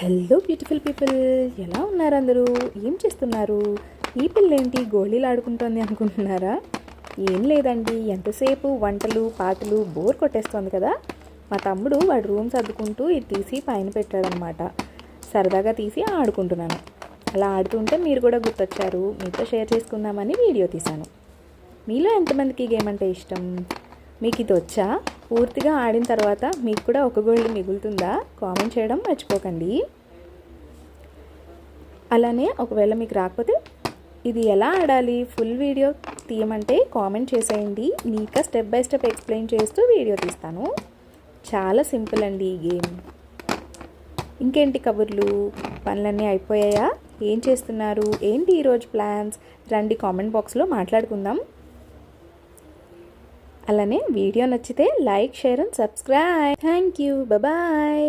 Hello beautiful people, ఎలా ఉన్నారు అందరూ? ఏం చేస్తున్నారు? ఈ పిల్లేంటి గోళీలు ఆడుకుంటోంది అనుకుంటున్నారా? ఏం లేదండి, ఎంతసేపు వంటలు పాటలు బోర్ కొట్టేస్తోంది కదా. మా తమ్ముడు వాడు రూమ్ సర్దుకుంటూ ఇది తీసి పైన పెట్టాడనమాట. సరదాగా తీసి ఆడుకుంటున్నాను. అలా ఆడుతుంటే మీరు కూడా గుర్తొచ్చారు, మీతో షేర్ చేసుకుందామని వీడియో తీశాను. మీలో ఎంతమందికి గేమ్ అంటే ఇష్టం? మీకు ఇది వచ్చా? పూర్తిగా ఆడిన తర్వాత మీకు కూడా ఒక గోళీ మిగులుతుందా? కామెంట్ చేయడం మర్చిపోకండి. అలానే ఒకవేళ మీకు రాకపోతే ఇది ఎలా ఆడాలి ఫుల్ వీడియో తీయమంటే కామెంట్ చేసేయండి. నీకా స్టెప్ బై స్టెప్ ఎక్స్ప్లెయిన్ చేస్తూ వీడియో తీస్తాను. చాలా సింపుల్ అండి ఈ గేమ్. ఇంకేంటి కబుర్లు? పనులన్నీ అయిపోయాయా? ఏం చేస్తున్నారు? ఏంటి ఈరోజు ప్లాన్స్? రండి కామెంట్ బాక్స్లో మాట్లాడుకుందాం. అలానే వీడియో నచ్చితే like, share and subscribe. Thank you. Bye.